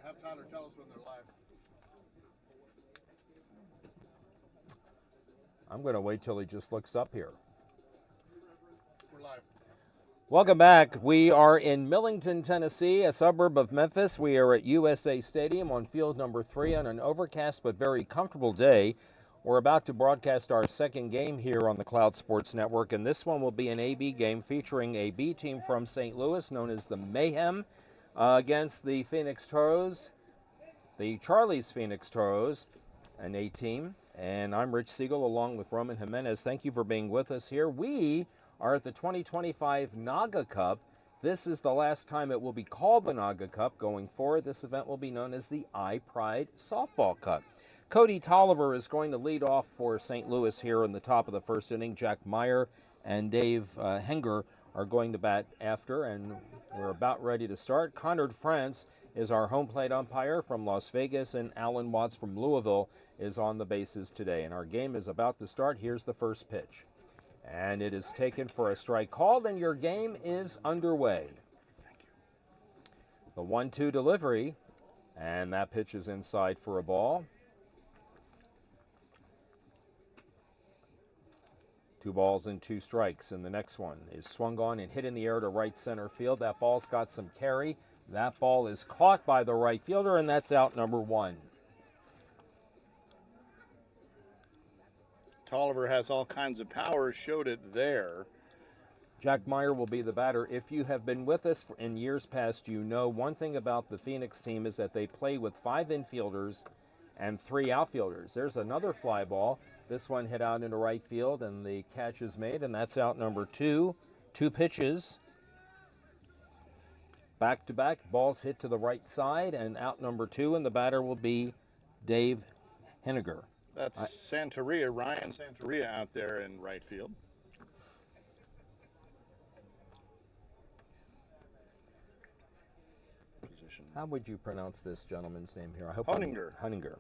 Have Tyler tell us when they're live. I'm going to wait till he just looks up here. We're live. Welcome back. We are in Millington, Tennessee, a suburb of Memphis. We are at USA Stadium on field number 3 on an overcast but very comfortable day. We're about to broadcast our second game here on the Cloud Sports Network, and this one will be an AB game featuring a B team from St. Louis known as the Mayhem against the Phoenix Toros, the Charlie's Phoenix Toros, an A team. And I'm Rich Siegel along with Roman Jimenez. Thank you for being with us here. We are at the 2025 NAGAAA Cup. This is the last time it will be called the NAGAAA Cup. Going forward, this event will be known as the iPride Softball Cup. Cody Tolliver is going to lead off for St. Louis here in the top of the first inning. Jack Meyer and Dave Henger are going to bat after, and we're about ready to start. Conrad France is our home plate umpire from Las Vegas, and Alan Watts from Louisville is on the bases today. And our game is about to start. Here's the first pitch. And it is taken for a strike called, and your game is underway. The 1-2 delivery, and that pitch is inside for a ball. 2 balls and 2 strikes, and the next one is swung on and hit in the air to right center field. That ball's got some carry. That ball is caught by the right fielder, and that's out number 1. Tolliver has all kinds of power, showed it there. Jack Meyer will be the batter. If you have been with us in years past, you know one thing about the Phoenix team is that they play with 5 infielders and 3 outfielders. There's another fly ball. This one hit out into right field, and the catch is made, and that's out number 2. 2 pitches. Back-to-back, balls hit to the right side, and out number 2, and the batter will be Dave Henniger. That's Santeria, Ryan Santeria out there in right field. Position. How would you pronounce this gentleman's name here? I hope Hunninger. Hunninger.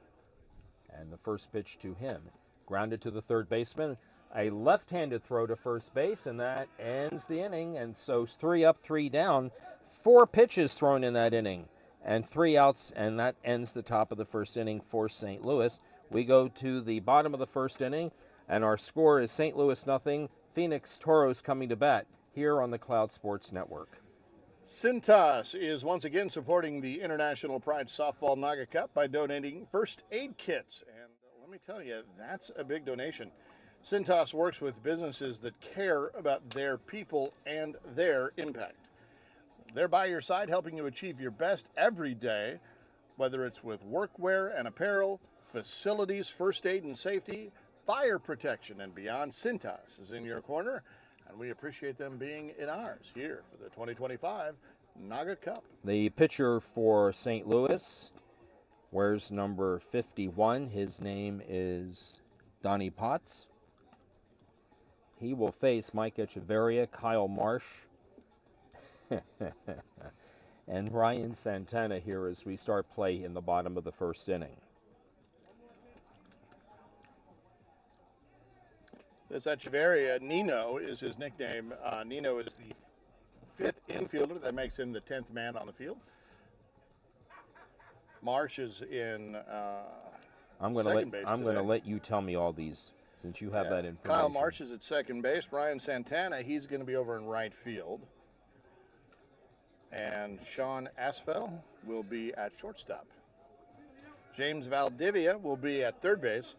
And the first pitch to him. Grounded to the third baseman. A left-handed throw to first base, and that ends the inning. And so 3 up, 3 down. 4 pitches thrown in that inning, and 3 outs, and that ends the top of the first inning for St. Louis. We go to the bottom of the first inning, and our score is St. Louis 0, Phoenix Toros coming to bat here on the Cloud Sports Network. Cintas is once again supporting the International Pride Softball NAGAAA Cup by donating first aid kits. And let me tell you, that's a big donation. Cintas works with businesses that care about their people and their impact. They're by your side helping you achieve your best every day, whether it's with workwear and apparel, facilities, first aid and safety, fire protection, and beyond. Cintas is in your corner, and we appreciate them being in ours here for the 2025 NAGAAA Cup. The pitcher for St. Louis wears number 51. His name is Donnie Potts. He will face Mike Echeverria, Kyle Marsh, and Ryan Santana here as we start play in the bottom of the first inning. This Echeverria, Nino is his nickname. Nino is the 5th infielder. That makes him the 10th man on the field. Marsh is in I'm going to let you tell me all these since you have that information. Kyle Marsh is at second base. Ryan Santana, he's going to be over in right field. And Sean Asfel will be at shortstop. James Valdivia will be at third base.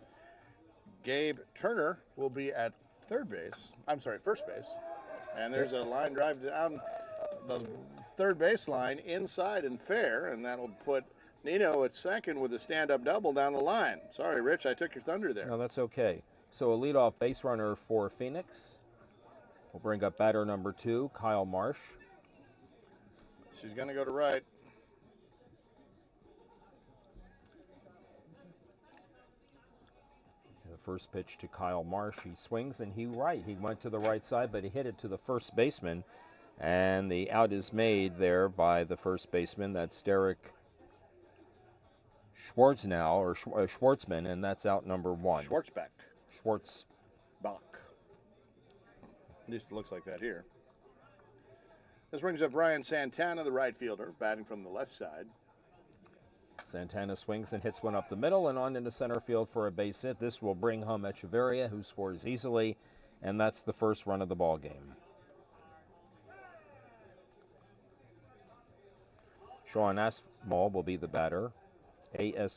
Gabe Turner will be at first base. And there's a line drive down the third base line inside and fair, and that'll put Nino at second with a stand-up double down the line. Sorry, Rich, I took your thunder there. No, that's okay. So a leadoff base runner for Phoenix. We'll bring up batter number 2, Kyle Marsh. She's going to go to right. The first pitch to Kyle Marsh. He swings and he went to the right side, but he hit it to the first baseman. And the out is made there by the first baseman. That's Derek Schwartzman, and that's out number 1. Schwartzbach. Schwartzbach. At least it looks like that here. This brings up Ryan Santana, the right fielder, batting from the left side. Santana swings and hits one up the middle and on into center field for a base hit. This will bring home Echeverria, who scores easily, and that's the first run of the ball game. Sean Aspmall will be the batter. Asphamall.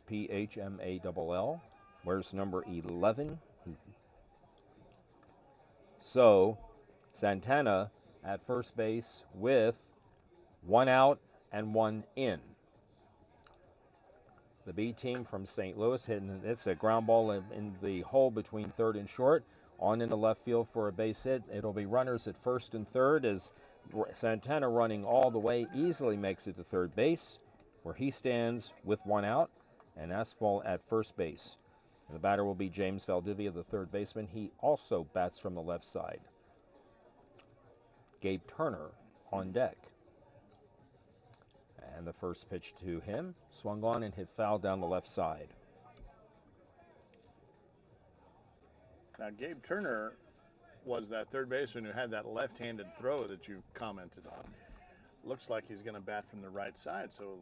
Where's number 11? So Santana at first base with 1 out and 1 in. The B team from St. Louis hitting, it's a ground ball in the hole between third and short, on into left field for a base hit. It'll be runners at first and third as Santana, running all the way, easily makes it to third base, where he stands with 1 out, and Aspmall at first base. And the batter will be James Valdivia, the third baseman. He also bats from the left side. Gabe Turner on deck. And the first pitch to him, swung on and hit foul down the left side. Now, Gabe Turner was that third baseman who had that left-handed throw that you commented on. Looks like he's going to bat from the right side, so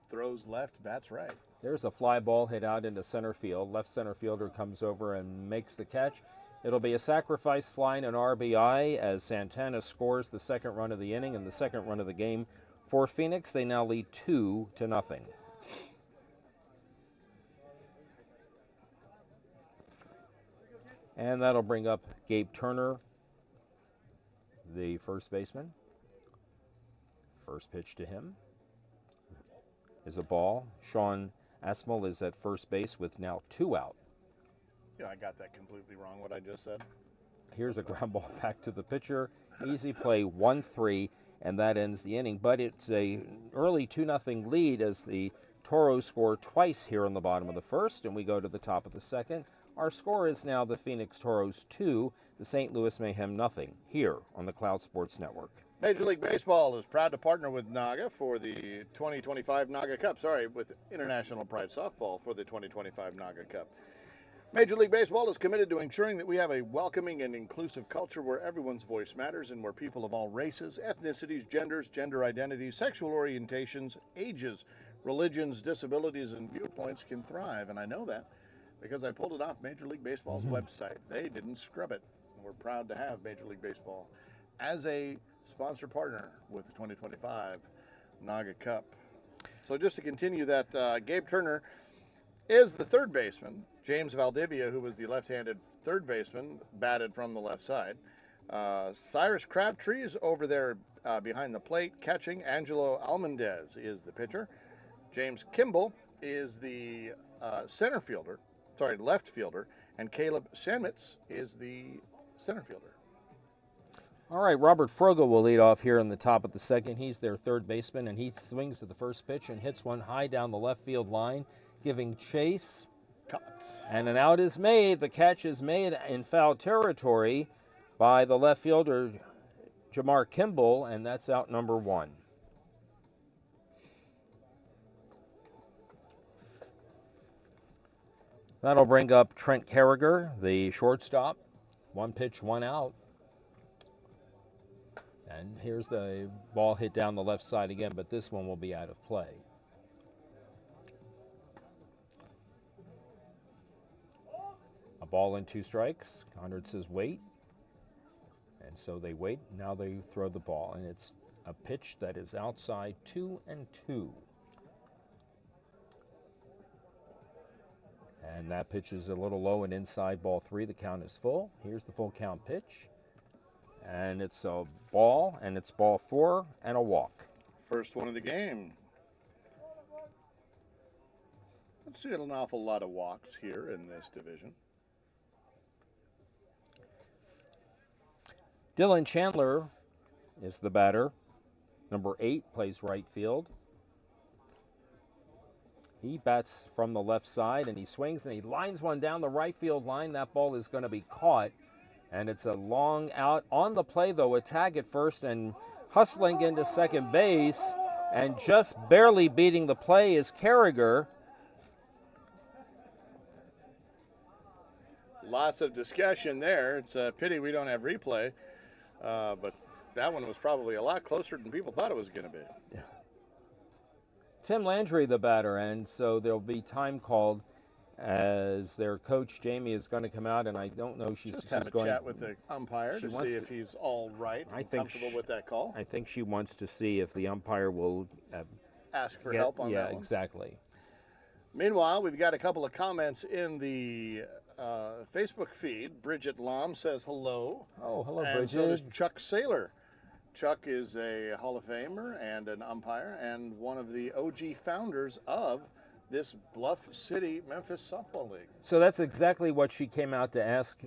throws left, bats right. There's a fly ball hit out into center field. Left center fielder comes over and makes the catch. It'll be a sacrifice fly and an RBI as Santana scores the second run of the inning and the second run of the game. For Phoenix, they now lead 2-0. And that'll bring up Gabe Turner, the first baseman. First pitch to him is a ball. Sean Aspmall is at first base with now 2 out. Yeah, I got that completely wrong, what I just said. Here's a ground ball back to the pitcher. Easy play, 1-3, and that ends the inning. But it's a early 2-0 lead as the Toros score twice here on the bottom of the first, and we go to the top of the second. Our score is now the Phoenix Toros 2, the St. Louis Mayhem 0, here on the Cloud Sports Network. Major League Baseball is proud to partner with NAGAAA for the 2025 NAGAAA Cup. With International Pride Softball for the 2025 NAGAAA Cup. Major League Baseball is committed to ensuring that we have a welcoming and inclusive culture where everyone's voice matters and where people of all races, ethnicities, genders, gender identities, sexual orientations, ages, religions, disabilities, and viewpoints can thrive. And I know that because I pulled it off Major League Baseball's website. They didn't scrub it. We're proud to have Major League Baseball as a sponsor partner with the 2025 NAGAAA Cup. So just to continue that, Gabe Turner is the third baseman. James Valdivia, who was the left-handed third baseman, batted from the left side. Cyrus Crabtree is over there behind the plate catching. Angelo Almendez is the pitcher. James Kimball is the left fielder. And Caleb Sandmitz is the center fielder. All right, Robert Frogo will lead off here in the top of the second. He's their third baseman, and he swings to the first pitch and hits one high down the left field line, giving chase. Caught. And an out is made. The catch is made in foul territory by the left fielder, Jamar Kimball, and that's out number 1. That'll bring up Trent Carragher, the shortstop. 1 pitch, 1 out. And here's the ball hit down the left side again, but this one will be out of play. A ball and 2 strikes. Conrad says wait. And so they wait. Now they throw the ball, and it's a pitch that is outside 2-2. And that pitch is a little low and inside ball 3. The count is full. Here's the full count pitch. And it's a ball, and it's ball 4 and a walk. First one of the game. Let's see an awful lot of walks here in this division. Dylan Chandler is the batter. Number 8 plays right field. He bats from the left side, and he swings, and he lines one down the right field line. That ball is going to be caught, and it's a long out. On the play, though, a tag at first, and hustling into second base, and just barely beating the play is Carragher. Lots of discussion there. It's a pity we don't have replay, but that one was probably a lot closer than people thought it was going to be. Tim Landry, the batter, and so there'll be time called as their coach Jamie is going to come out, and I don't know she's have a going chat with the umpire to see if he's all right and comfortable with that call. I think she wants to see if the umpire will ask for help on that one. Yeah, exactly. Meanwhile, we've got a couple of comments in the Facebook feed. Bridget Lom says hello. Oh, hello, and Bridget. So does Chuck Saylor. Chuck is a Hall of Famer and an umpire and one of the OG founders of this Bluff City Memphis Softball League. So that's exactly what she came out to ask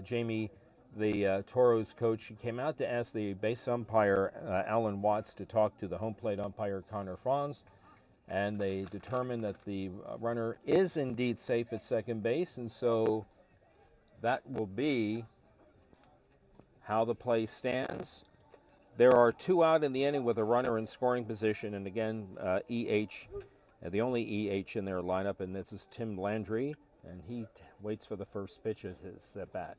Jamie, the Toros coach. She came out to ask the base umpire, Alan Watts, to talk to the home plate umpire, Connor Franz, and they determined that the runner is indeed safe at second base, and so that will be how the play stands. There are 2 out in the inning with a runner in scoring position, and again, EH, the only EH in their lineup, and this is Tim Landry, and he waits for the first pitch of his at-bat.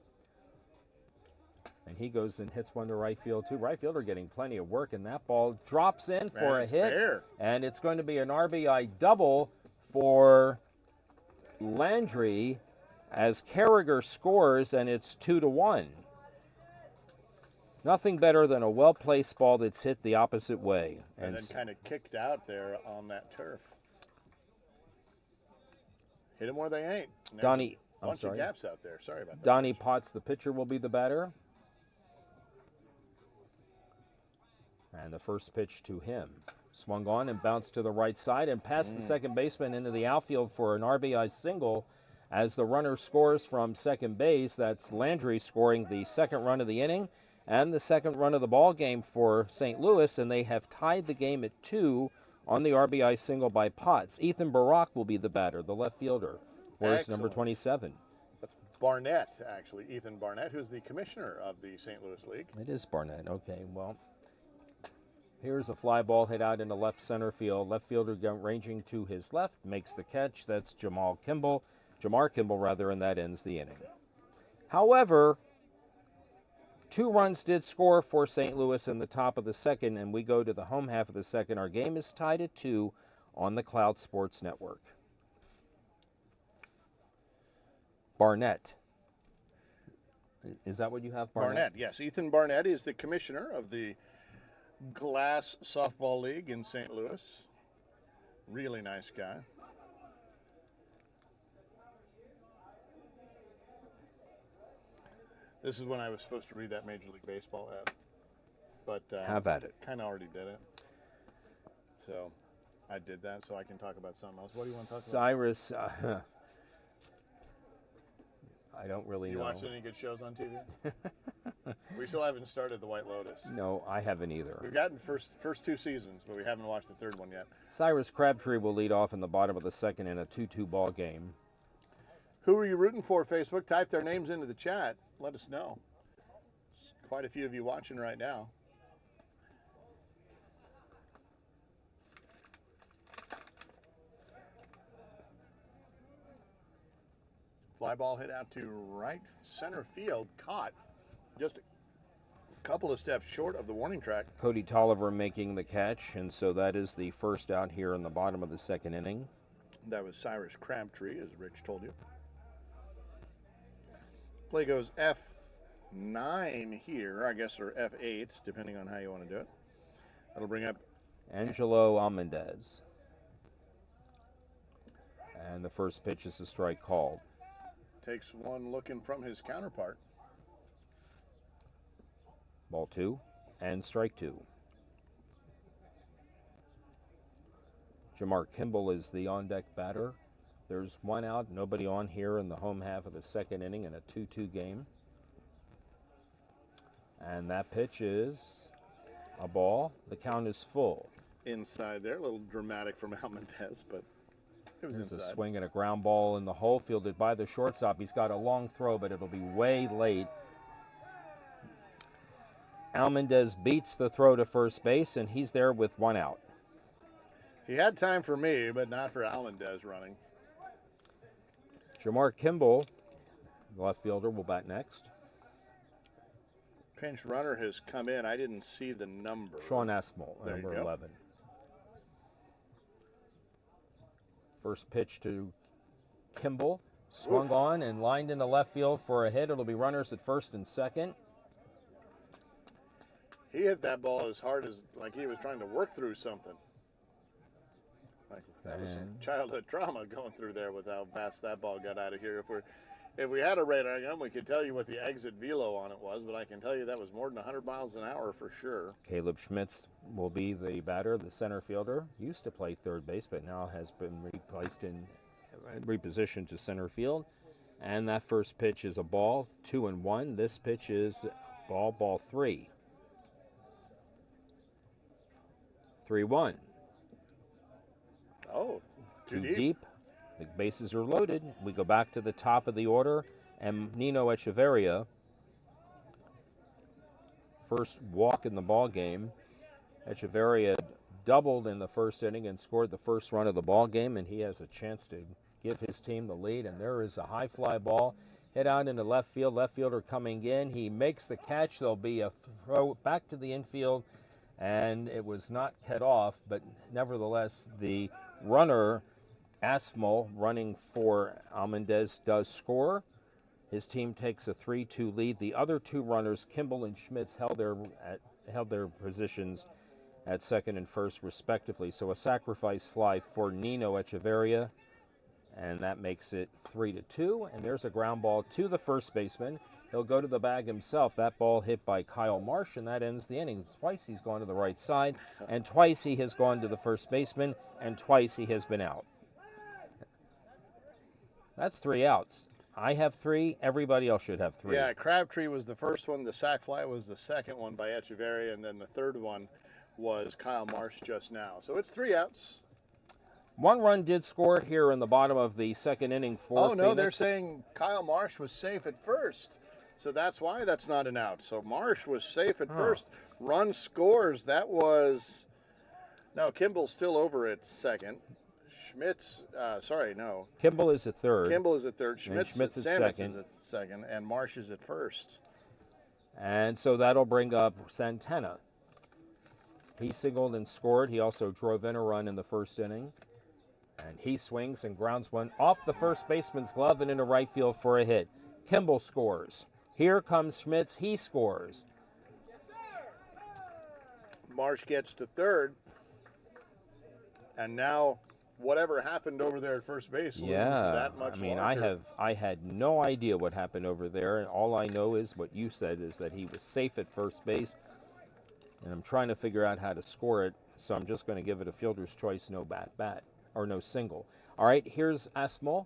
And he goes and hits one to right field, too. Right fielder getting plenty of work, and that ball drops in for a hit, and it's going to be an RBI double for Landry as Carragher scores, and it's 2-1. Nothing better than a well-placed ball that's hit the opposite way. And then kind of kicked out there on that turf. Hit them where they ain't. Donnie, a bunch of gaps out there. Sorry about that. Donnie Potts, the pitcher, will be the batter. And the first pitch to him. Swung on and bounced to the right side and past the second baseman into the outfield for an RBI single as the runner scores from second base. That's Landry scoring the second run of the inning and the second run of the ball game for St. Louis, and they have tied the game at 2 on the RBI single by Potts. Ethan Barak will be the batter, the left fielder, where's number 27. That's Barnett, actually, Ethan Barnett, who's the commissioner of the St. Louis League. It is Barnett, okay, well, here's a fly ball hit out into left center field. Left fielder ranging to his left, makes the catch. That's Jamar Kimball, and that ends the inning. However, 2 runs did score for St. Louis in the top of the second, and we go to the home half of the second. Our game is tied at 2 on the Cloud Sports Network. Barnett. Is that what you have, Barnett? Barnett, yes. Ethan Barnett is the commissioner of the Glass Softball League in St. Louis. Really nice guy. This is when I was supposed to read that Major League Baseball ad, but have at it. Kind of already did it. So I did that so I can talk about something else. What do you want to talk about? Cyrus, I don't really know. You watched any good shows on TV? We still haven't started The White Lotus. No, I haven't either. We've gotten first 2 seasons, but we haven't watched the third one yet. Cyrus Crabtree will lead off in the bottom of the second in a 2-2 ball game. Who are you rooting for, Facebook? Type their names into the chat. Let us know. There's quite a few of you watching right now. Fly ball hit out to right center field. Caught just a couple of steps short of the warning track. Cody Tolliver making the catch, and so that is the first out here in the bottom of the second inning. That was Cyrus Crabtree, as Rich told you. Play goes F9 here, I guess, or F8, depending on how you want to do it. That'll bring up Angelo Almendez. And the first pitch is a strike called. Takes one looking from his counterpart. Ball 2 and strike 2. Jamar Kimball is the on-deck batter. There's 1 out, nobody on here in the home half of the second inning in a 2-2 game. And that pitch is a ball. The count is full. Inside there, a little dramatic from Almendez, but it was inside. A swing and a ground ball in the hole, fielded by the shortstop. He's got a long throw, but it'll be way late. Almendez beats the throw to first base, and he's there with 1 out. He had time for me, but not for Almendez running. Jamar Kimball, the left fielder, will bat next. Pinch runner has come in. I didn't see the number. Sean Aspel, number 11. First pitch to Kimball, swung on and lined into left field for a hit. It'll be runners at first and second. He hit that ball as hard as like he was trying to work through something. Like that was some childhood trauma going through there with how fast that ball got out of here. If we had a radar gun, we could tell you what the exit velo on it was, but I can tell you that was more than 100 miles an hour for sure. Caleb Schmitz will be the batter, the center fielder. Used to play third base, but now has been repositioned to center field. And that first pitch is a ball, 2-1. This pitch is ball 3. 3-1. Oh, too deep. The bases are loaded. We go back to the top of the order, and Nino Echeverria, first walk in the ball game. Echeverria doubled in the first inning and scored the first run of the ball game, and he has a chance to give his team the lead. And there is a high fly ball hit out into left field. Left fielder coming in. He makes the catch. There'll be a throw back to the infield, and it was not cut off, but nevertheless, the runner, Asmal, running for Almendez, does score. His team takes a 3-2 lead. The other two runners, Kimball and Schmitz, held their positions at second and first, respectively. So a sacrifice fly for Nino Echeverria, and that makes it 3-2. And there's a ground ball to the first baseman. He'll go to the bag himself. That ball hit by Kyle Marsh, and that ends the inning. Twice he's gone to the right side, and twice he has gone to the first baseman, and twice he has been out. That's 3 outs. I have 3. Everybody else should have 3. Yeah, Crabtree was the first one. The sac fly was the second one by Echeverria, and then the third one was Kyle Marsh just now. So it's 3 outs. 1 run did score here in the bottom of the second inning for Phoenix. Phoenix. They're saying Kyle Marsh was safe at first. So that's why that's not an out. So Marsh was safe at first. Run scores. That was... No, Kimball's still over at second. Schmitz, Kimball is at third. Kimball is at third. Schmitz at second. Is at second. And Marsh is at first. And so that'll bring up Santana. He singled and scored. He also drove in a run in the first inning. And he swings and grounds one off the first baseman's glove and into right field for a hit. Kimball scores. Here comes Schmitz. He scores. Marsh gets to third. And now whatever happened over there at first base looms that much longer. I had no idea what happened over there, and all I know is what you said, is that he was safe at first base, and I'm trying to figure out how to score it, so I'm just going to give it a fielder's choice, no bat, or no single. All right, here's Asmal,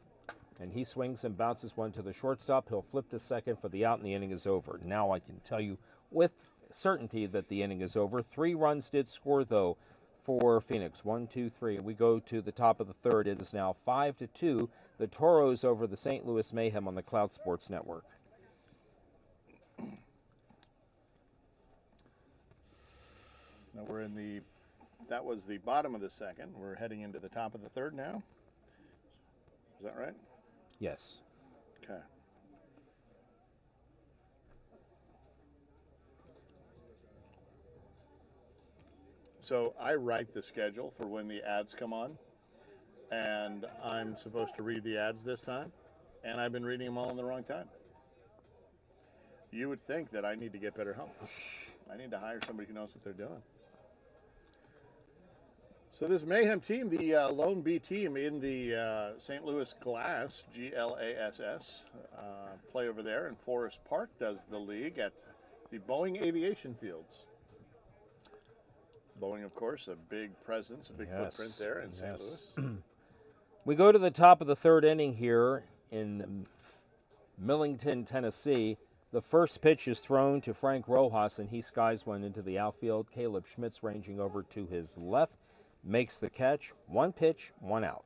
and he swings and bounces one to the shortstop. He'll flip to second for the out, and the inning is over. Now I can tell you with certainty that the inning is over. 3 runs did score, though, for Phoenix. 1, 2, 3. We go to the top of the third. It is now 5-2. The Toros over the St. Louis Mayhem on the Cloud Sports Network. Now that was the bottom of the second. We're heading into the top of the third now. Is that right? Yes. Okay. So I write the schedule for when the ads come on, and I'm supposed to read the ads this time, and I've been reading them all in the wrong time. You would think that I need to get better help. I need to hire somebody who knows what they're doing. So this Mayhem team, the Lone B team in the St. Louis Glass, GLASS, play over there, and Forest Park does the league at the Boeing Aviation Fields. Boeing, of course, a big presence, a big footprint there in St. Louis. We go to the top of the third inning here in Millington, Tennessee. The first pitch is thrown to Frank Rojas, and he skies one into the outfield. Caleb Schmitz ranging over to his left, makes the catch. 1 pitch, 1 out.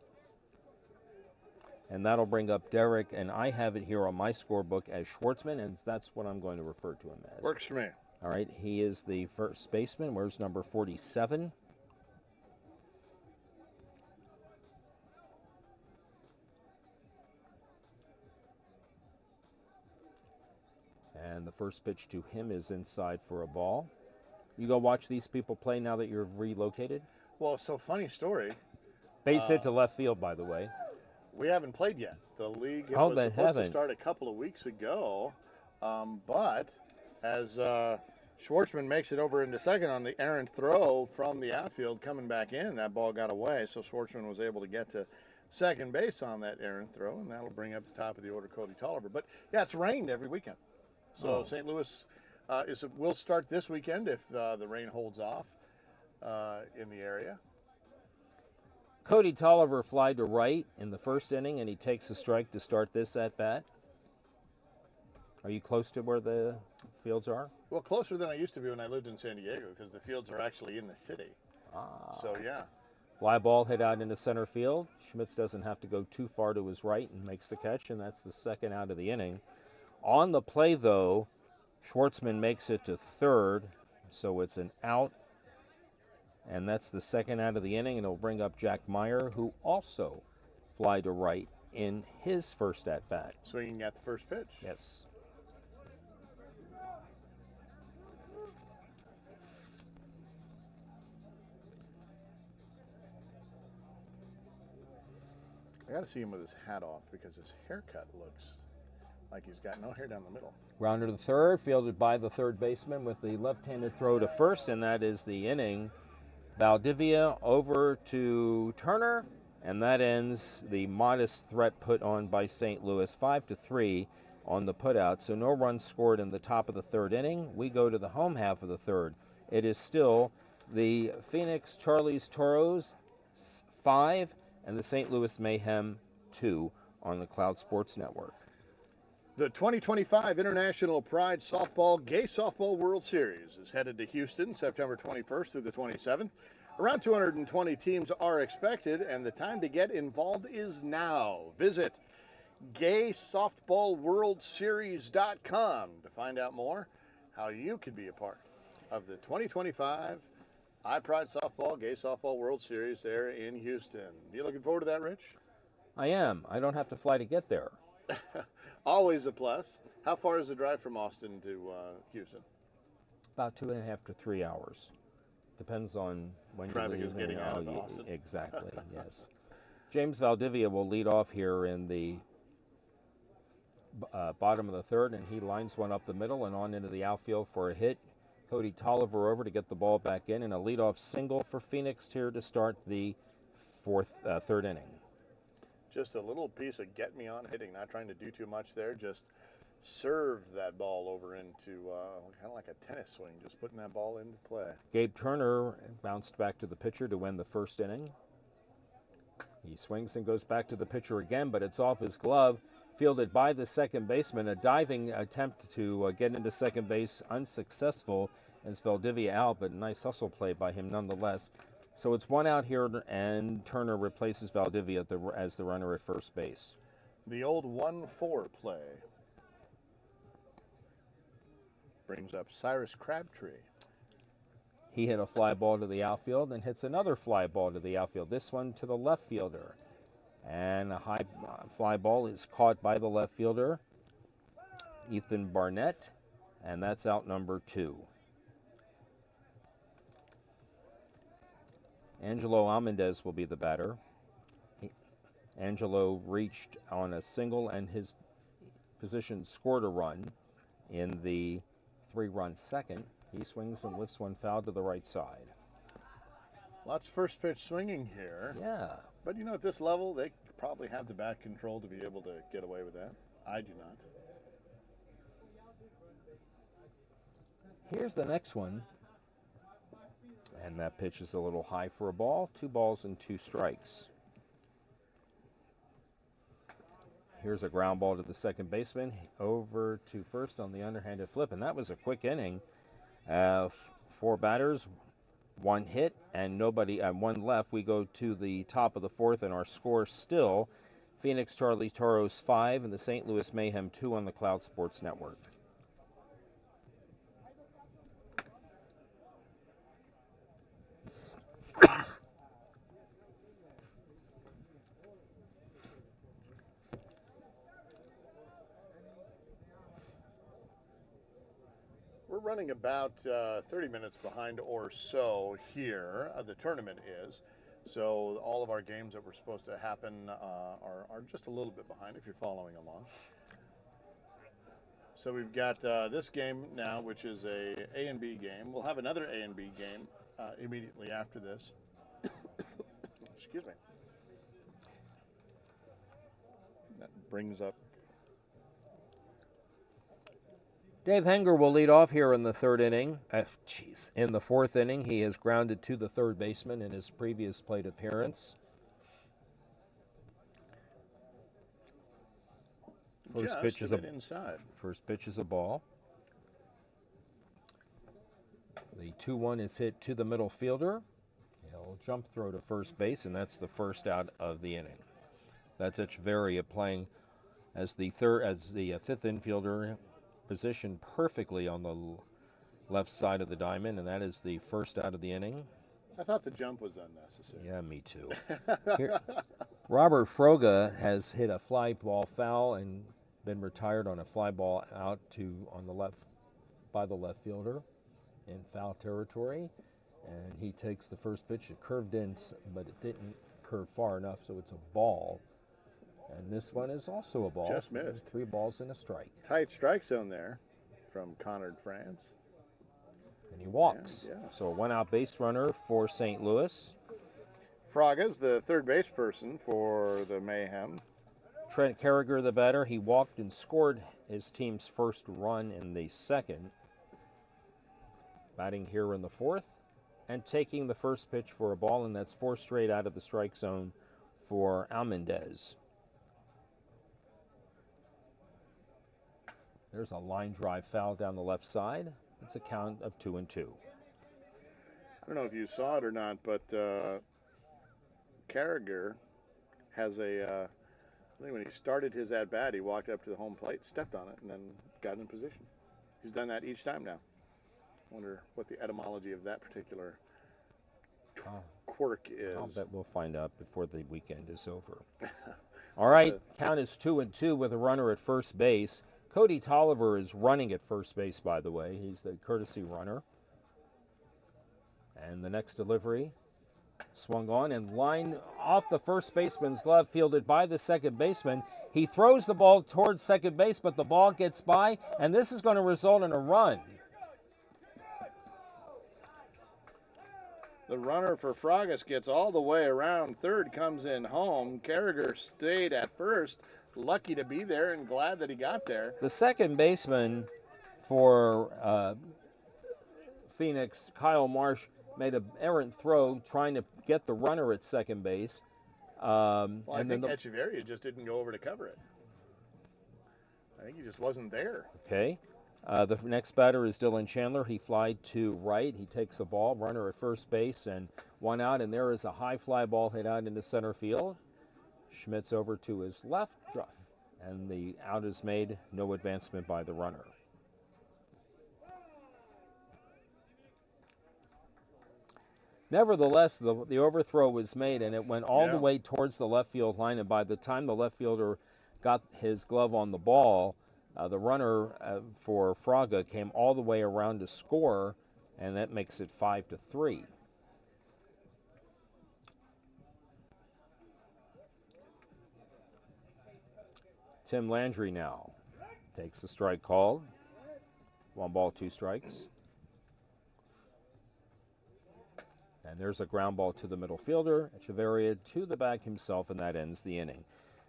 And that'll bring up Derek, and I have it here on my scorebook as Schwartzman, and that's what I'm going to refer to him as. Works for me. All right, he is the first baseman. Where's number 47? And the first pitch to him is inside for a ball. You go watch these people play now that you're relocated? Well, so funny story. Base hit to left field, by the way. We haven't played yet. The league Oh, was they supposed haven't. to start a couple of weeks ago, but as Schwartzman makes it over into second on the errant throw from the outfield coming back in, that ball got away, so Schwartzman was able to get to second base on that errant throw, and that'll bring up the top of the order Cody Tolliver. But yeah, it's rained every weekend, so St. Louis will start this weekend if the rain holds off in the area. Cody Tolliver flied to right in the first inning, and he takes a strike to start this at bat. Are you close to where the fields are? Well, closer than I used to be when I lived in San Diego, because the fields are actually in the city. So yeah. Fly ball hit out into center field. Schmitz doesn't have to go too far to his right and makes the catch, and that's the second out of the inning. On the play, though, Schwartzman makes it to third, so it's an out. And that's the second out of the inning, and it'll bring up Jack Meyer, who also fly to right in his first at-bat. Swinging at the first pitch. Yes. I got to see him with his hat off because his haircut looks like he's got no hair down the middle. Grounder to third, fielded by the third baseman with the left-handed throw to first, and that is the inning. Valdivia over to Turner, and that ends the modest threat put on by St. Louis, 5-3 on the putout. So no runs scored in the top of the third inning. We go to the home half of the third. It is still the Phoenix Charlies Toros 5 and the St. Louis Mayhem 2 on the Cloud Sports Network. The 2025 International Pride Softball Gay Softball World Series is headed to Houston September 21st through the 27th. Around 220 teams are expected, and the time to get involved is now. Visit GaySoftballWorldSeries.com to find out more how you could be a part of the 2025 iPride Softball Gay Softball World Series there in Houston. You looking forward to that, Rich? I am. I don't have to fly to get there. Always a plus. How far is the drive from Austin to Houston? About 2.5 to 3 hours. Depends on when traffic you're is getting out of Austin. Exactly, yes. James Valdivia will lead off here in the bottom of the third, and he lines one up the middle and on into the outfield for a hit. Cody Tolliver over to get the ball back in, and a leadoff single for Phoenix here to start the third inning. Just a little piece of get me on hitting, not trying to do too much there, just served that ball over into kind of like a tennis swing, just putting that ball into play. Gabe Turner bounced back to the pitcher to win the first inning. He swings and goes back to the pitcher again, but it's off his glove, fielded by the second baseman. A diving attempt to get into second base, unsuccessful as Valdivia out, but a nice hustle play by him nonetheless. So it's one out here, and Turner replaces Valdivia as the runner at first base. The old 1-4 play brings up Cyrus Crabtree. He hit a fly ball to the outfield and hits another fly ball to the outfield, this one to the left fielder. And a high fly ball is caught by the left fielder, Ethan Barnett, and that's out number 2. Angelo Almendez will be the batter. Angelo reached on a single, and his position scored a run in the 3-run second. He swings and lifts one foul to the right side. Lots of first pitch swinging here. Yeah. But you know, at this level, they probably have the bat control to be able to get away with that. I do not. Here's the next one. And that pitch is a little high for a ball. 2 balls and 2 strikes. Here's a ground ball to the second baseman, over to first on the underhanded flip, and that was a quick inning. 4 batters, 1 hit, and one left. We go to the top of the fourth, and our score still Phoenix Charlie Toros 5 and the St. Louis Mayhem 2 on the Cloud Sports Network. We're running about 30 minutes behind or so here. The tournament is. So all of our games that were supposed to happen are just a little bit behind if you're following along. So we've got this game now, which is a and B game. We'll have another A and B game immediately after this. Excuse me. That brings up. Dave Henger will lead off here in the third inning. In the fourth inning, he is grounded to the third baseman in his previous plate appearance. First pitch is inside. First pitch is a ball. The 2-1 is hit to the middle fielder. He'll jump throw to first base, and that's the first out of the inning. That's Echeverria playing as the fifth infielder, positioned perfectly on the left side of the diamond, and that is the first out of the inning. I thought the jump was unnecessary. Yeah, me too. Here, Robert Froga has hit a fly ball foul and been retired on a fly ball out on the left by the left fielder in foul territory, and he takes the first pitch. It curved in, but it didn't curve far enough, so it's a ball. And this one is also a ball. Just missed. 3 balls and a strike. Tight strike zone there from Conard France. And he walks. Yeah. So a 1-out base runner for St. Louis. Fraga's the third base person for the Mayhem. Trent Carragher, the batter, he walked and scored his team's first run in the second. Batting here in the fourth and taking the first pitch for a ball, and that's 4 straight out of the strike zone for Almendez. There's a line drive foul down the left side. It's a count of 2-2. I don't know if you saw it or not, but Carragher has I think when he started his at-bat, he walked up to the home plate, stepped on it, and then got in position. He's done that each time now. I wonder what the etymology of that particular quirk is. I'll bet we'll find out before the weekend is over. All right, count is 2-2 with a runner at first base. Cody Tolliver is running at first base, by the way. He's the courtesy runner. And the next delivery swung on and lined off the first baseman's glove, fielded by the second baseman. He throws the ball towards second base, but the ball gets by, and this is going to result in a run. The runner for Fragas gets all the way around. Third comes in home. Carragher stayed at first. Lucky to be there and glad that he got there. The second baseman for Phoenix, Kyle Marsh, made an errant throw trying to get the runner at second base. I think Echeverria just didn't go over to cover it. I think he just wasn't there. Okay. The next batter is Dylan Chandler. He flied to right. He takes the ball, runner at first base, and 1 out, and there is a high fly ball hit out into center field. Schmidt's over to his left, and the out is made. No advancement by the runner. Nevertheless, the overthrow was made, and it went all the way towards the left field line, and by the time the left fielder got his glove on the ball, the runner for Fraga came all the way around to score, and that makes it 5-3. Tim Landry now takes the strike called. 1 ball, 2 strikes. And there's a ground ball to the middle fielder. Echeverria to the bag himself, and that ends the inning.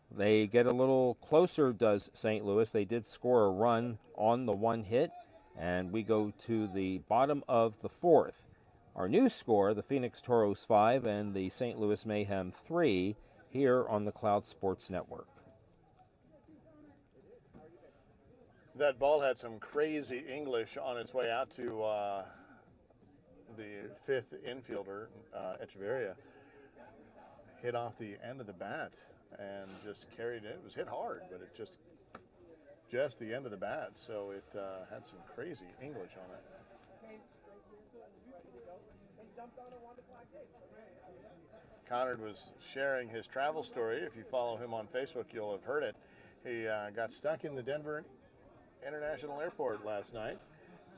They get a little closer, does St. Louis. They did score a run on the 1 hit, and we go to the bottom of the 4th. Our new score, the Phoenix Toros 5 and the St. Louis Mayhem 3, here on the Cloud Sports Network. That ball had some crazy English on its way out to the 5th infielder, Echeverria. Hit off the end of the bat and just carried it. It was hit hard, but it just the end of the bat, so it had some crazy English on it. Conard was sharing his travel story. If you follow him on Facebook, you'll have heard it. He got stuck in the Denver International Airport last night.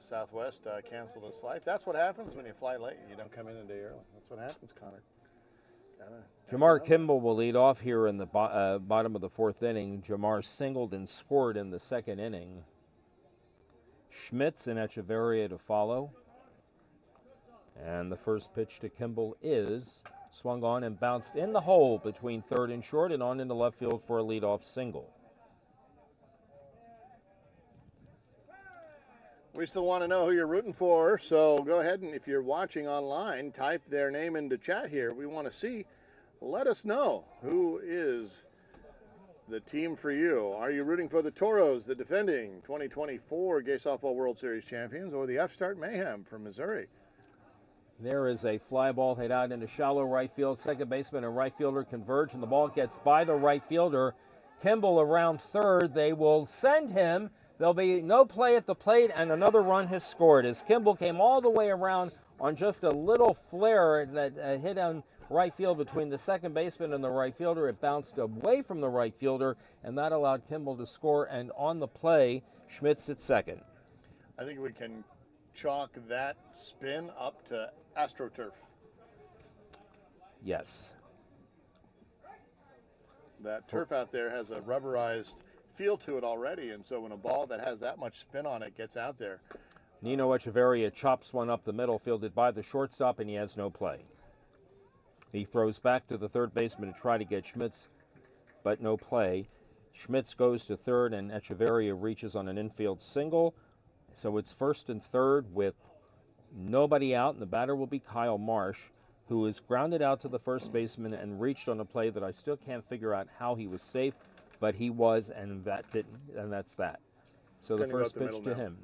Southwest canceled his flight. That's what happens when you fly late. You don't come in a day early. That's what happens, Conard. Jamar Kimball will lead off here in the bottom of the fourth inning. Jamar singled and scored in the second inning. Schmitz and Echeverria to follow. And the first pitch to Kimball is swung on and bounced in the hole between third and short and on into left field for a leadoff single. We still want to know who you're rooting for, so go ahead and if you're watching online, type their name into chat here. We want to see. Let us know who is the team for you. Are you rooting for the Toros, the defending 2024 Gay Softball World Series champions, or the upstart Mayhem from Missouri? There is a fly ball hit out into shallow right field. Second baseman and right fielder converge, and the ball gets by the right fielder. Kimball around third. They will send him. There'll be no play at the plate, and another run has scored as Kimball came all the way around on just a little flare that hit on right field between the second baseman and the right fielder. It bounced away from the right fielder, and that allowed Kimball to score. And on the play, Schmitz at second. I think we can chalk that spin up to AstroTurf. Yes. That turf out there has a rubberized feel to it already, and so when a ball that has that much spin on it gets out there. Nino Echeverria chops one up the middle, fielded by the shortstop, and he has no play. He throws back to the third baseman to try to get Schmitz, but no play. Schmitz goes to third, and Echeverria reaches on an infield single. So it's first and third with nobody out, and the batter will be Kyle Marsh, who is grounded out to the first baseman and reached on a play that I still can't figure out how he was safe, but he was, and that didn't, and that's that. So the first pitch to him.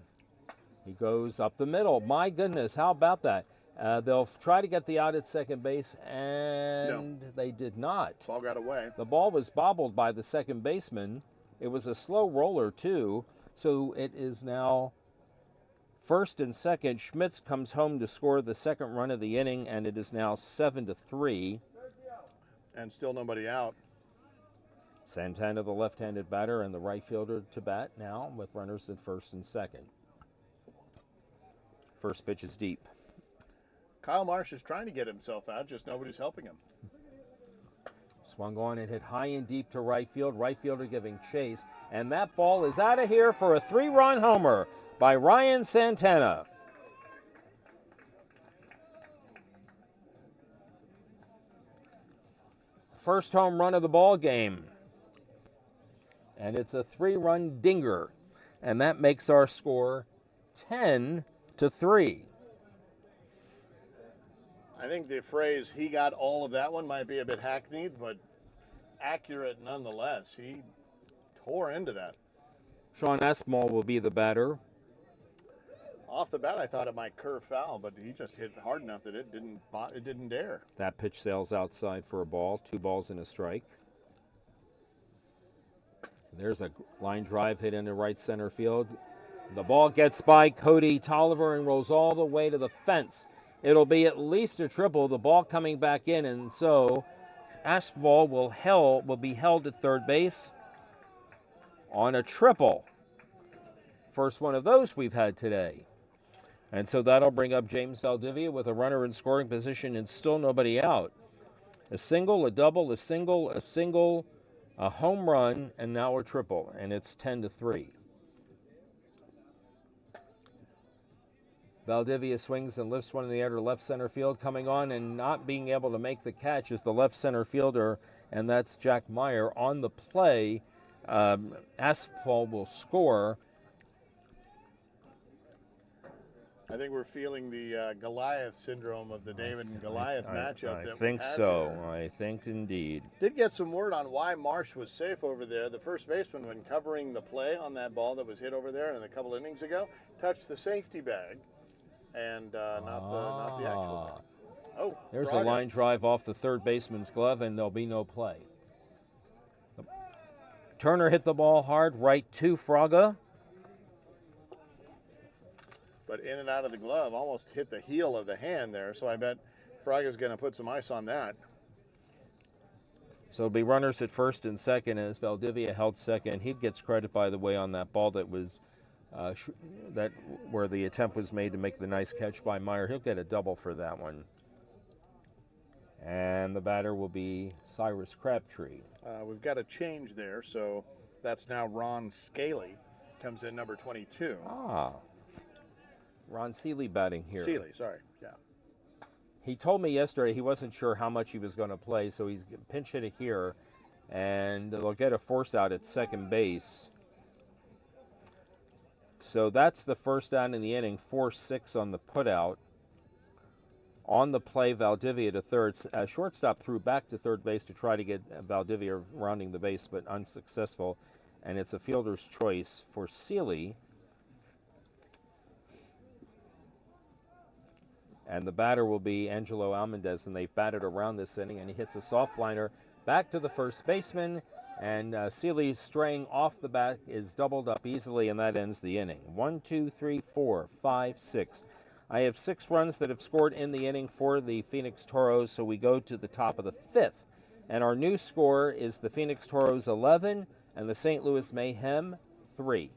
He goes up the middle. My goodness, how about that? They'll try to get the out at second base, and they did not. Ball got away. The ball was bobbled by the second baseman. It was a slow roller, too, so it is now first and second. Schmitz comes home to score the second run of the inning, and it is now 7-3. And still nobody out. Santana, the left-handed batter, and the right fielder to bat now with runners at first and second. First pitch is deep. Kyle Marsh is trying to get himself out, just nobody's helping him. Swung on and hit high and deep to right field. Right fielder giving chase, and that ball is out of here for a 3-run homer by Ryan Santana. First home run of the ball game. And it's a 3-run dinger. And that makes our score 10-3. I think the phrase, he got all of that one, might be a bit hackneyed, but accurate nonetheless. He tore into that. Sean Aspinall will be the batter. Off the bat, I thought it might curve foul, but he just hit hard enough that it didn't dare. That pitch sails outside for a ball. 2 balls and a strike. There's a line drive hit into right center field. The ball gets by Cody Tolliver and rolls all the way to the fence. It'll be at least a triple. The ball coming back in, and so Aspinall will be held at third base on a triple. First one of those we've had today. And so that'll bring up James Valdivia with a runner in scoring position and still nobody out. A single, a double, a single, a home run, and now a triple, and it's 10-3. Valdivia swings and lifts one in the air to left center field. Coming on and not being able to make the catch is the left center fielder, and that's Jack Meyer. On the play, Aspinall will score. I think we're feeling the Goliath syndrome of the David and Goliath matchup. I think so. I think indeed. Did get some word on why Marsh was safe over there. The first baseman, when covering the play on that ball that was hit over there and a couple innings ago, touched the safety bag and not the actual. Oh, there's a line drive off the third baseman's glove, and there'll be no play. Turner hit the ball hard right to Fraga. But in and out of the glove, almost hit the heel of the hand there. So I bet Fraga's going to put some ice on that. So it'll be runners at first and second as Valdivia held second. He gets credit, by the way, on that ball that was where the attempt was made to make the nice catch by Meyer. He'll get a double for that one. And the batter will be Cyrus Crabtree. We've got a change there, so that's now Ron Scaly. Comes in number 22. Ah, Ron Seeley batting here. Seeley, sorry, yeah. He told me yesterday he wasn't sure how much he was going to play, so he's pinch hit here, and they'll get a force out at second base. So that's the first out in the inning, 4-6 on the putout. On the play, Valdivia to third. Shortstop threw back to third base to try to get Valdivia rounding the base, but unsuccessful. And it's a fielder's choice for Seeley. And the batter will be Angelo Almendez, and they've batted around this inning, and he hits a soft liner back to the first baseman, and Seeley straying off the bat is doubled up easily, and that ends the inning. 1, 2, 3, 4, 5, 6. I have 6 runs that have scored in the inning for the Phoenix Toros, so we go to the top of the 5th. And our new score is the Phoenix Toros 11 and the St. Louis Mayhem 3.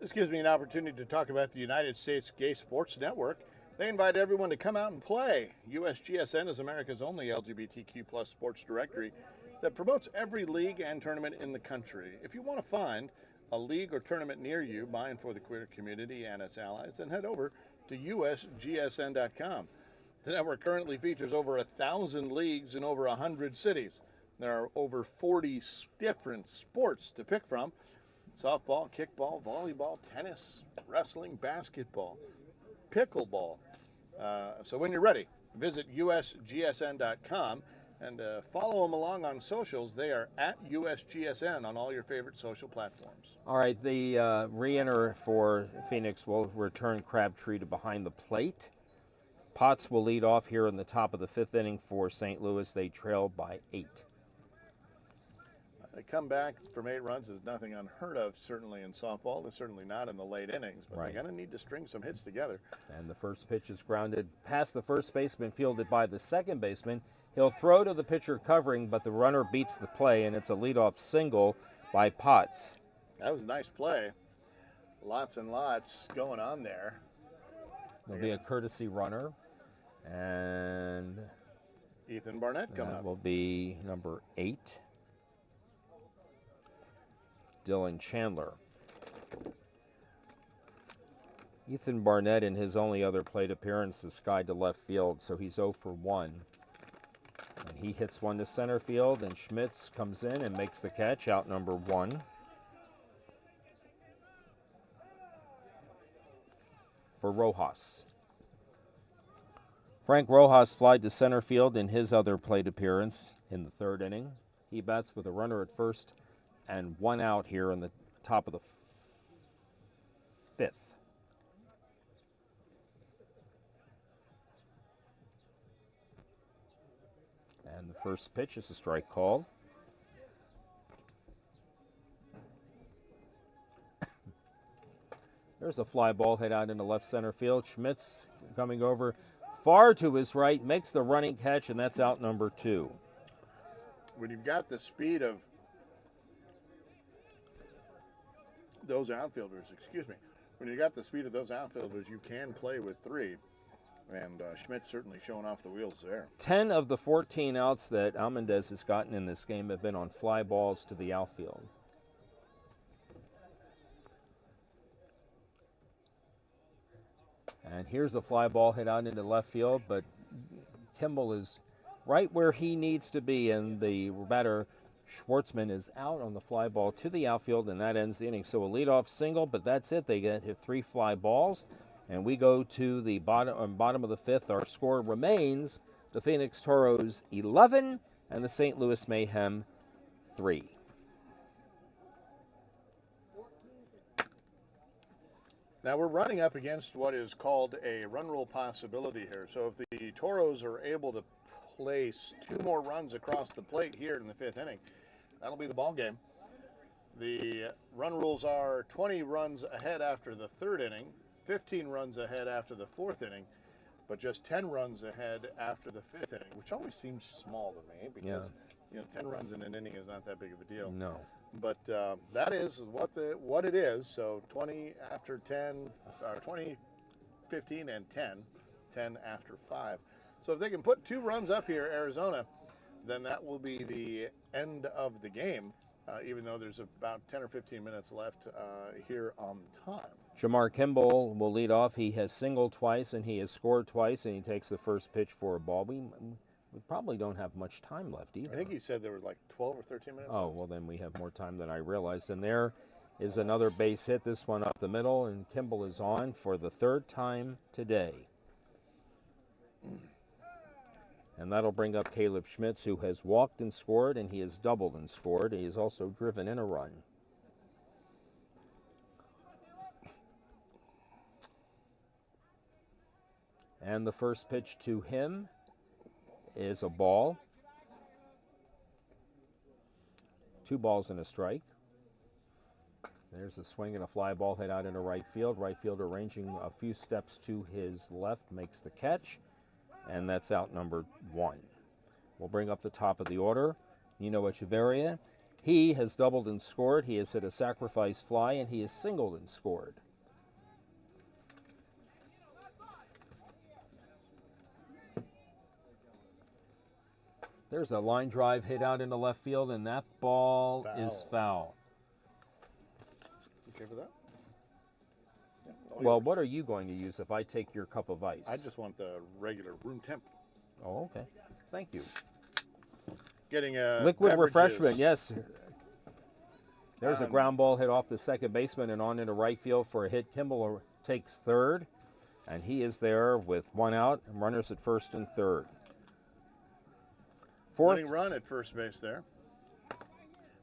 This gives me an opportunity to talk about the United States Gay Sports Network. They invite everyone to come out and play. USGSN is America's only LGBTQ plus sports directory that promotes every league and tournament in the country. If you want to find a league or tournament near you, by and for the queer community and its allies, then head over to usgsn.com. The network currently features over 1,000 leagues in over 100 cities. There are over 40 different sports to pick from: softball, kickball, volleyball, tennis, wrestling, basketball, pickleball. So when you're ready, visit usgsn.com and follow them along on socials. They are at USGSN on all your favorite social platforms. All right, the re-enter for Phoenix will return Crabtree to behind the plate. Potts will lead off here in the top of the 5th inning for St. Louis. They trail by 8. They come back from 8 runs is nothing unheard of, certainly in softball. They're certainly not in the late innings, but Right. they're going to need to string some hits together. And the first pitch is grounded past the first baseman, fielded by the second baseman. He'll throw to the pitcher covering, but the runner beats the play, and it's a leadoff single by Potts. That was a nice play. Lots and lots going on there. There'll be a courtesy runner, and Ethan Barnett coming that up. will be number 8, Dylan Chandler. Ethan Barnett, in his only other plate appearance, is skied to left field, so he's 0 for 1. And he hits one to center field, and Schmitz comes in and makes the catch, out number 1. For Rojas. Frank Rojas flied to center field in his other plate appearance in the 3rd inning. He bats with a runner at first and 1 out here in the top of the 5th. And the first pitch is a strike called. There's a fly ball hit out into left center field. Schmitz coming over far to his right, makes the running catch, and that's out number 2. When you've got the speed of those outfielders, when you got the speed of those outfielders, you can play with 3. And Schmidt certainly showing off the wheels there. 10 of the 14 outs that Almendez has gotten in this game have been on fly balls to the outfield. And here's a fly ball hit out into left field, but Kimball is right where he needs to be, and the batter Schwartzman is out on the fly ball to the outfield, and that ends the inning. So a leadoff single, but that's it. They get hit 3 fly balls, and we go to the bottom of the 5th. Our score remains the Phoenix Toros 11 and the St. Louis Mayhem 3. Now we're running up against what is called a run rule possibility here. So if the Toros are able to place 2 more runs across the plate here in the 5th inning, that'll be the ball game. The run rules are 20 runs ahead after the 3rd inning, 15 runs ahead after the 4th inning, but just 10 runs ahead after the 5th inning, which always seems small to me because 10 runs in an inning is not that big of a deal. No. But that is what it is. So 20 after 10, or 20, 15, and 10, 10 after 5. So if they can put 2 runs up here, Arizona, then that will be the end of the game, even though there's about 10 or 15 minutes left here on time. Jamar Kimball will lead off. He has singled twice and he has scored twice, and he takes the first pitch for a ball. We probably don't have much time left either. I think he said there were like 12 or 13 minutes. Oh, well, then we have more time than I realized. And there is another base hit, this one up the middle, and Kimball is on for the 3rd time today. And that'll bring up Caleb Schmitz, who has walked and scored, and he has doubled and scored. He has also driven in a run. And the first pitch to him is a ball. 2 balls and a strike. There's a swing and a fly ball hit out into right field. Right fielder ranging a few steps to his left makes the catch, and that's out number 1. We'll bring up the top of the order. Nino Echeverria. He has doubled and scored. He has hit a sacrifice fly, and he has singled and scored. There's a line drive hit out into left field, and that ball is foul. You care for that? Yeah. Well, what are you going to use if I take your cup of ice? I just want the regular room temp. Oh, okay. Thank you. Getting liquid beverages. refreshment, yes. There's a ground ball hit off the second baseman and on into right field for a hit. Kimball takes 3rd, and he is there with 1 out and runners at 1st and 3rd. 4th Winning run at first base there.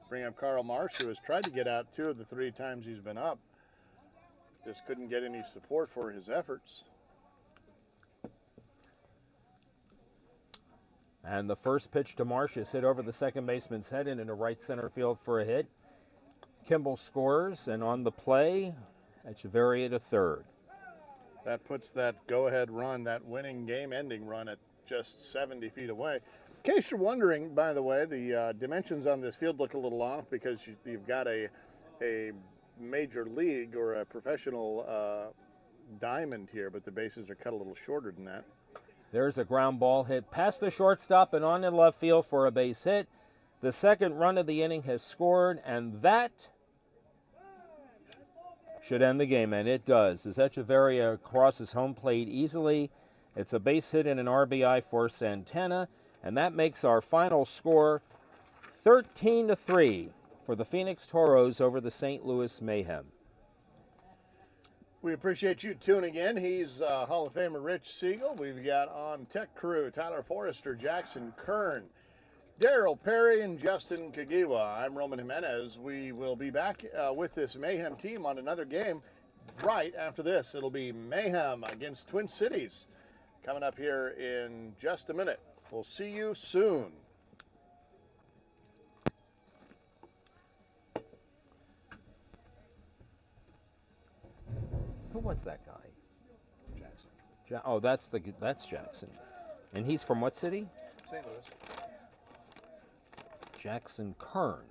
Bring up Carl Marsh, who has tried to get out 2 of the 3 times he's been up. Just couldn't get any support for his efforts. And the first pitch to Marsh is hit over the second baseman's head and into right center field for a hit. Kimball scores, and on the play, Echeverria to 3rd. That puts that go-ahead run, that winning game-ending run at just 70 feet away. In case you're wondering, by the way, the dimensions on this field look a little off because you've got a major league or a professional diamond here, but the bases are cut a little shorter than that. There's a ground ball hit past the shortstop and on in left field for a base hit. The second run of the inning has scored, and that should end the game, and it does. As Echeverria crosses home plate easily, it's a base hit and an RBI for Santana. And that makes our final score 13-3 for the Phoenix Toros over the St. Louis Mayhem. We appreciate you tuning in. He's Hall of Famer Rich Siegel. We've got on tech crew Tyler Forrester, Jackson Kern, Daryl Perry, and Justin Kagiwa. I'm Roman Jimenez. We will be back with this Mayhem team on another game right after this. It'll be Mayhem against Twin Cities coming up here in just a minute. We'll see you soon. Who was that guy? Jackson. Oh, that's Jackson. And he's from what city? St. Louis. Jackson Kern.